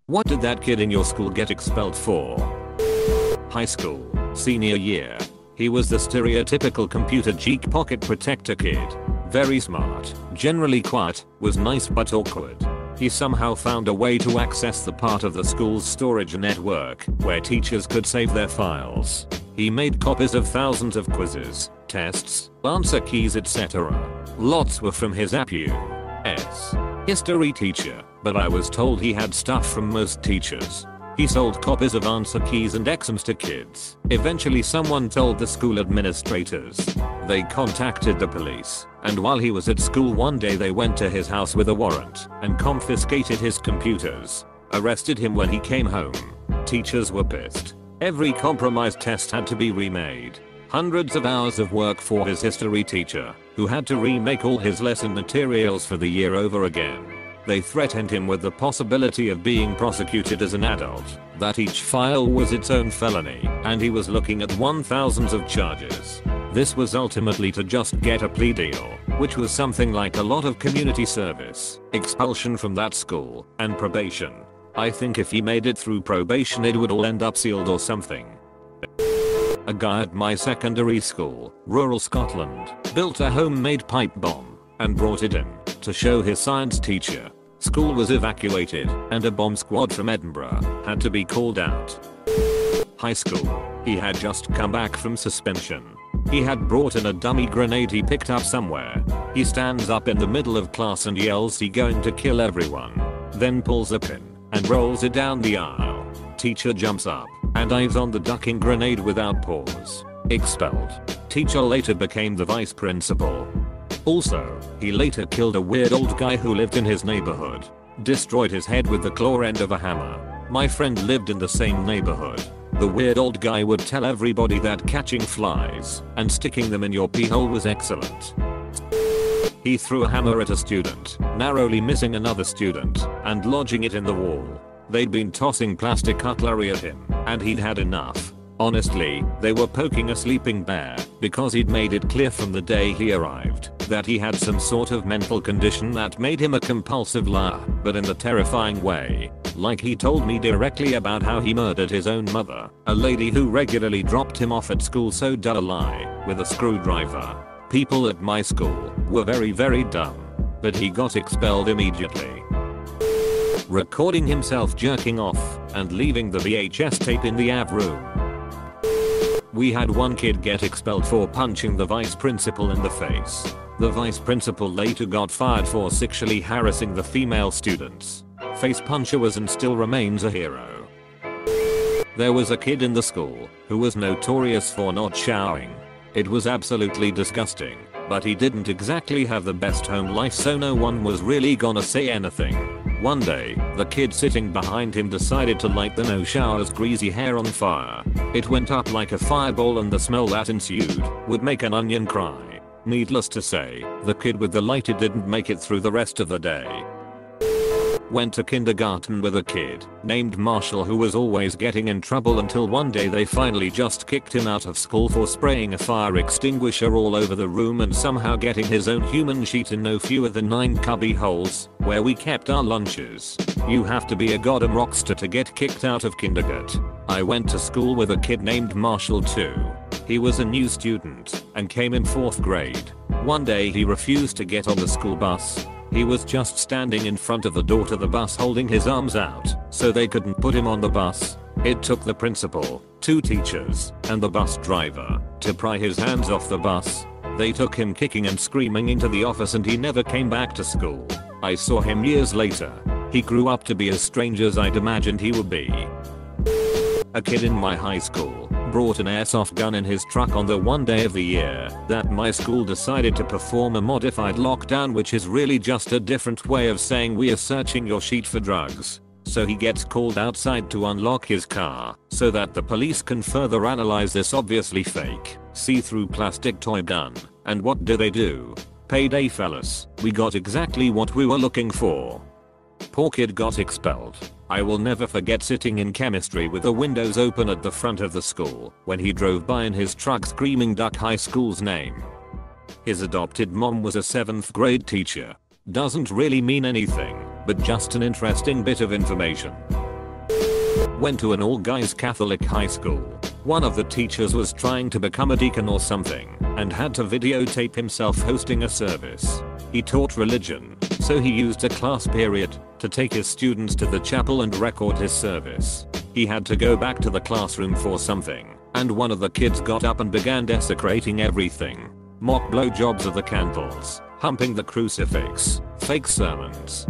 What did that kid in your school get expelled for? High school, senior year. He was the stereotypical computer geek pocket protector kid. Very smart, generally quiet, was nice but awkward. He somehow found a way to access the part of the school's storage network where teachers could save their files. He made copies of thousands of quizzes, tests, answer keys, etc. Lots were from his APU's history teacher, but I was told he had stuff from most teachers. He sold copies of answer keys and exams to kids. Eventually someone told the school administrators. They contacted the police, and while he was at school one day they went to his house with a warrant and confiscated his computers. Arrested him when he came home. Teachers were pissed. Every compromised test had to be remade. Hundreds of hours of work for his history teacher, who had to remake all his lesson materials for the year over again. They threatened him with the possibility of being prosecuted as an adult, that each file was its own felony, and he was looking at thousands of charges. This was ultimately to just get a plea deal, which was something like a lot of community service, expulsion from that school, and probation. I think if he made it through probation it would all end up sealed or something. A guy at my secondary school, rural Scotland, built a homemade pipe bomb and brought it in to show his science teacher. School was evacuated and a bomb squad from Edinburgh had to be called out. High school. He had just come back from suspension. He had brought in a dummy grenade he picked up somewhere. He stands up in the middle of class and yells he's going to kill everyone. Then pulls a pin and rolls it down the aisle. Teacher jumps up and dives on the ducking grenade without pause. Expelled. Teacher later became the vice principal. Also, he later killed a weird old guy who lived in his neighborhood. Destroyed his head with the claw end of a hammer. My friend lived in the same neighborhood. The weird old guy would tell everybody that catching flies and sticking them in your pee hole was excellent. He threw a hammer at a student, narrowly missing another student, and lodging it in the wall. They'd been tossing plastic cutlery at him, and he'd had enough. Honestly, they were poking a sleeping bear, because he'd made it clear from the day he arrived that he had some sort of mental condition that made him a compulsive liar, but in the terrifying way. Like he told me directly about how he murdered his own mother, a lady who regularly dropped him off at school, so dull a lie, with a screwdriver. People at my school were very dumb, but he got expelled immediately. Recording himself jerking off and leaving the VHS tape in the AV room. We had one kid get expelled for punching the vice principal in the face. The vice principal later got fired for sexually harassing the female students. Face puncher was and still remains a hero. There was a kid in the school who was notorious for not showering. It was absolutely disgusting, but he didn't exactly have the best home life, so no one was really gonna say anything. One day, the kid sitting behind him decided to light the no shower's greasy hair on fire. It went up like a fireball and the smell that ensued would make an onion cry. Needless to say, the kid with the lighter didn't make it through the rest of the day. Went to kindergarten with a kid named Marshall who was always getting in trouble until one day they finally just kicked him out of school for spraying a fire extinguisher all over the room and somehow getting his own human sheet in no fewer than 9 cubby holes where we kept our lunches. You have to be a goddamn rockster to get kicked out of kindergarten. I went to school with a kid named Marshall too. He was a new student and came in 4th grade. One day he refused to get on the school bus. He was just standing in front of the door to the bus holding his arms out so they couldn't put him on the bus. It took the principal, 2 teachers, and the bus driver to pry his hands off the bus. They took him kicking and screaming into the office and he never came back to school. I saw him years later. He grew up to be as strange as I'd imagined he would be. A kid in my high school brought an airsoft gun in his truck on the one day of the year that my school decided to perform a modified lockdown, which is really just a different way of saying we are searching your sheet for drugs. So he gets called outside to unlock his car so that the police can further analyze this obviously fake, see-through plastic toy gun. And what do? Payday, fellas. We got exactly what we were looking for. Poor kid got expelled. I will never forget sitting in chemistry with the windows open at the front of the school when he drove by in his truck screaming Duck High School's name. His adopted mom was a 7th grade teacher. Doesn't really mean anything, but just an interesting bit of information. went to an all-guys Catholic high school. One of the teachers was trying to become a deacon or something and had to videotape himself hosting a service. He taught religion, so he used a class period to take his students to the chapel and record his service. He had to go back to the classroom for something, and one of the kids got up and began desecrating everything. Mock blowjobs of the candles, humping the crucifix, fake sermons.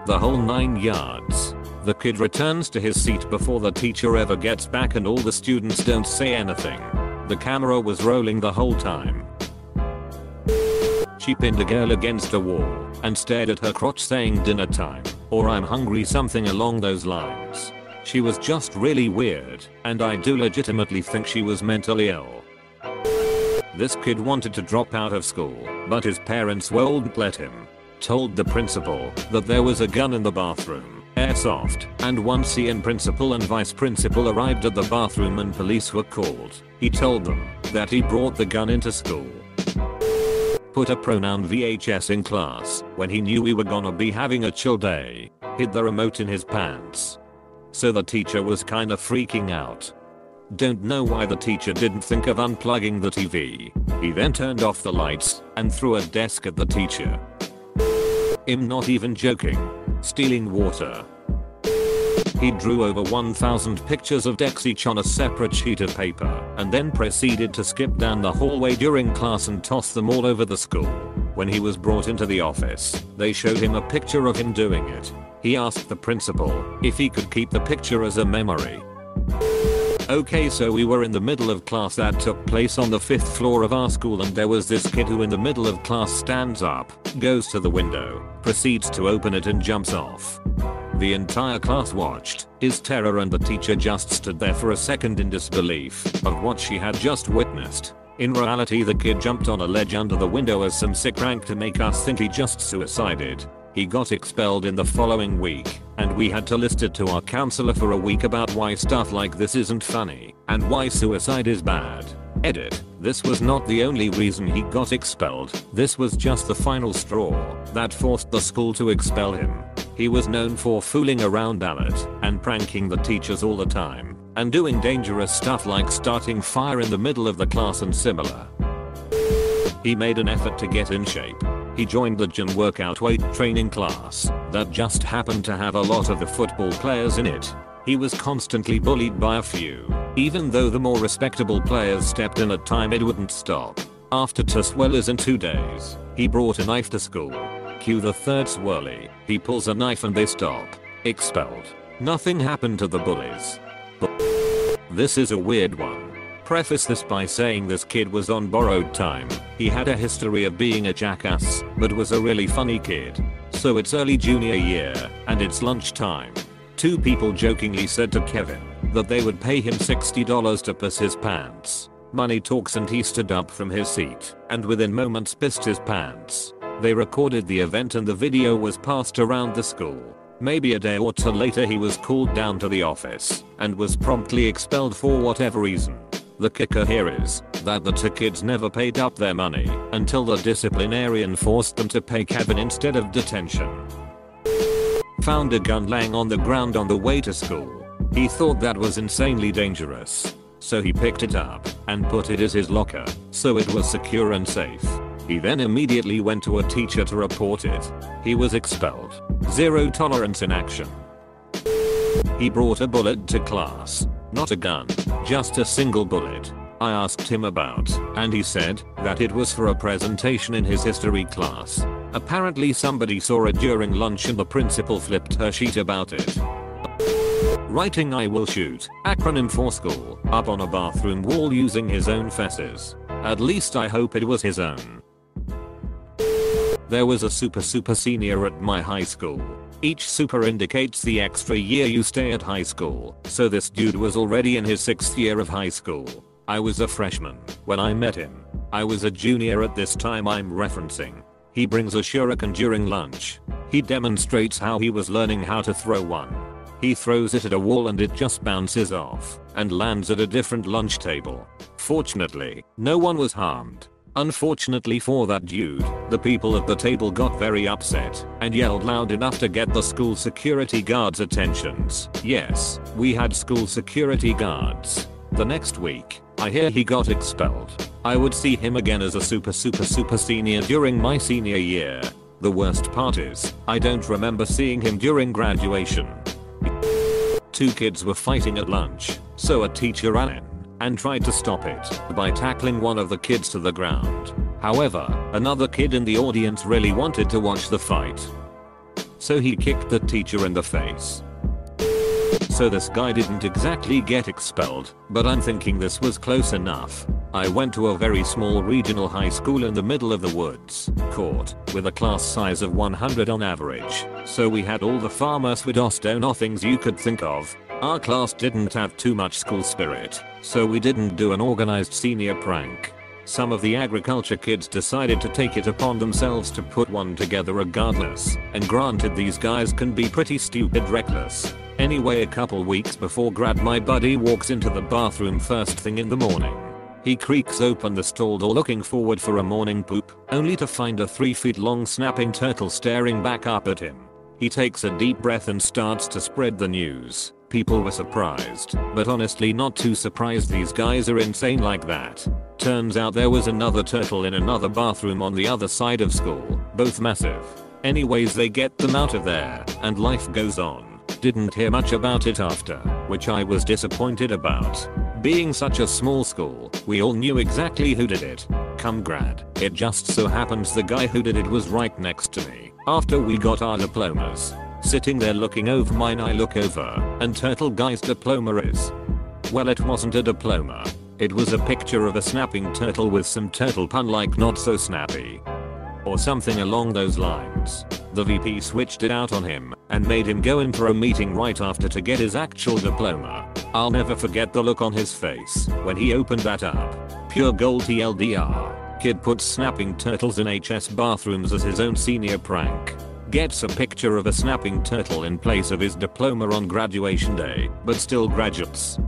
The whole 9 yards. The kid returns to his seat before the teacher ever gets back and all the students don't say anything. The camera was rolling the whole time. She pinned a girl against a wall and stared at her crotch saying dinner time or I'm hungry, something along those lines. She was just really weird and I do legitimately think she was mentally ill. This kid wanted to drop out of school, but his parents wouldn't let him. Told the principal that there was a gun in the bathroom, airsoft, and once he and principal and vice principal arrived at the bathroom and police were called, he told them that he brought the gun into school. Put a pronoun VHS in class when he knew we were gonna be having a chill day. Hid the remote in his pants. So the teacher was kinda freaking out. Don't know why the teacher didn't think of unplugging the TV. He then turned off the lights and threw a desk at the teacher. I'm not even joking. Stealing water. He drew over 1,000 pictures of decks each on a separate sheet of paper and then proceeded to skip down the hallway during class and toss them all over the school. When he was brought into the office, they showed him a picture of him doing it. He asked the principal if he could keep the picture as a memory. Okay, so we were in the middle of class that took place on the 5th floor of our school and there was this kid who in the middle of class stands up, goes to the window, proceeds to open it and jumps off. The entire class watched his terror and the teacher just stood there for a second in disbelief of what she had just witnessed. In reality, the kid jumped on a ledge under the window as some sick prank to make us think he just suicided. He got expelled in the following week, and we had to list it to our counselor for a week about why stuff like this isn't funny, and why suicide is bad. Edit. This was not the only reason he got expelled, this was just the final straw that forced the school to expel him. He was known for fooling around and pranking the teachers all the time, and doing dangerous stuff like starting fire in the middle of the class and similar. He made an effort to get in shape. He joined the gym workout weight training class that just happened to have a lot of the football players in it. He was constantly bullied by a few. Even though the more respectable players stepped in at time, it wouldn't stop. After 2 swirlies in 2 days, he brought a knife to school. Cue the 3rd swirly. He pulls a knife and they stop. Expelled. Nothing happened to the bullies. But this is a weird one. Preface this by saying this kid was on borrowed time. He had a history of being a jackass, but was a really funny kid. So it's early junior year, and it's lunchtime. 2 people jokingly said to Kevin that they would pay him $60 to piss his pants. Money talks and he stood up from his seat, and within moments pissed his pants. They recorded the event and the video was passed around the school. Maybe a day or 2 later he was called down to the office, and was promptly expelled for whatever reason. The kicker here is that the 2 kids never paid up their money until the disciplinarian forced them to pay Kevin instead of detention. Found a gun laying on the ground on the way to school. He thought that was insanely dangerous. So he picked it up and put it in his locker so it was secure and safe. He then immediately went to a teacher to report it. He was expelled. Zero tolerance in action. He brought a bullet to class. Not a gun, just a single bullet. I asked him about, and he said that it was for a presentation in his history class. Apparently somebody saw it during lunch and the principal flipped her sheet about it. Writing I will shoot, acronym for school, up on a bathroom wall using his own feces. At least I hope it was his own. There was a super senior at my high school. Each super indicates the extra year you stay at high school, so this dude was already in his 6th year of high school. I was a freshman when I met him. I was a junior at this time I'm referencing. He brings a shuriken during lunch. He demonstrates how he was learning how to throw one. He throws it at a wall and it just bounces off and lands at a different lunch table. Fortunately, no one was harmed. Unfortunately for that dude, the people at the table got very upset and yelled loud enough to get the school security guards' attentions. Yes, we had school security guards. The next week, I hear he got expelled. I would see him again as a super senior during my senior year. The worst part is, I don't remember seeing him during graduation. Two kids were fighting at lunch, so a teacher ran in and tried to stop it by tackling one of the kids to the ground. However, another kid in the audience really wanted to watch the fight, so he kicked the teacher in the face. So this guy didn't exactly get expelled, but I'm thinking this was close enough. I went to a very small regional high school in the middle of the woods, with a class size of 100 on average, so we had all the farmers things you could think of. Our class didn't have too much school spirit, so we didn't do an organized senior prank. Some of the agriculture kids decided to take it upon themselves to put one together regardless, and granted these guys can be pretty stupid reckless. Anyway, a couple weeks before grad, my buddy walks into the bathroom first thing in the morning. He creaks open the stall door looking forward for a morning poop, only to find a 3 feet long snapping turtle staring back up at him. He takes a deep breath and starts to spread the news. People were surprised, but honestly not too surprised. These guys are insane like that. Turns out there was another turtle in another bathroom on the other side of school, both massive. Anyways, they get them out of there, and life goes on. Didn't hear much about it after, which I was disappointed about. Being such a small school, we all knew exactly who did it. Come grad, it just so happens the guy who did it was right next to me. After we got our diplomas, sitting there looking over mine, I look over, and turtle guy's diploma is, well, it wasn't a diploma. It was a picture of a snapping turtle with some turtle pun like not so snappy, or something along those lines. The VP switched it out on him and made him go in for a meeting right after to get his actual diploma. I'll never forget the look on his face when he opened that up. Pure gold TLDR. Kid puts snapping turtles in HS bathrooms as his own senior prank. Gets a picture of a snapping turtle in place of his diploma on graduation day, but still graduates.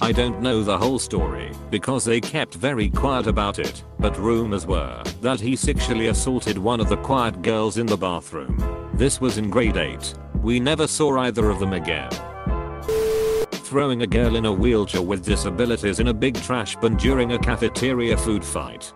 I don't know the whole story because they kept very quiet about it, but rumors were that he sexually assaulted one of the quiet girls in the bathroom. This was in grade 8. We never saw either of them again. Throwing a girl in a wheelchair with disabilities in a big trash bin during a cafeteria food fight.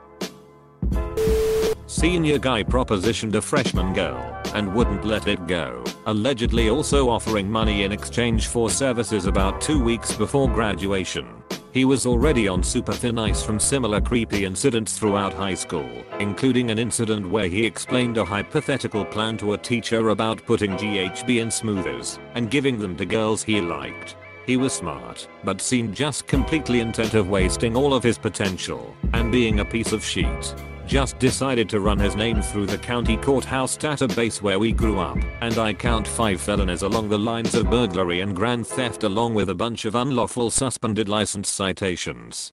Senior guy propositioned a freshman girl and wouldn't let it go, allegedly also offering money in exchange for services about 2 weeks before graduation. He was already on super thin ice from similar creepy incidents throughout high school, including an incident where he explained a hypothetical plan to a teacher about putting GHB in smoothies and giving them to girls he liked. He was smart, but seemed just completely intent of wasting all of his potential and being a piece of shit. Just decided to run his name through the county courthouse database where we grew up, and I count 5 felonies along the lines of burglary and grand theft along with a bunch of unlawful suspended license citations.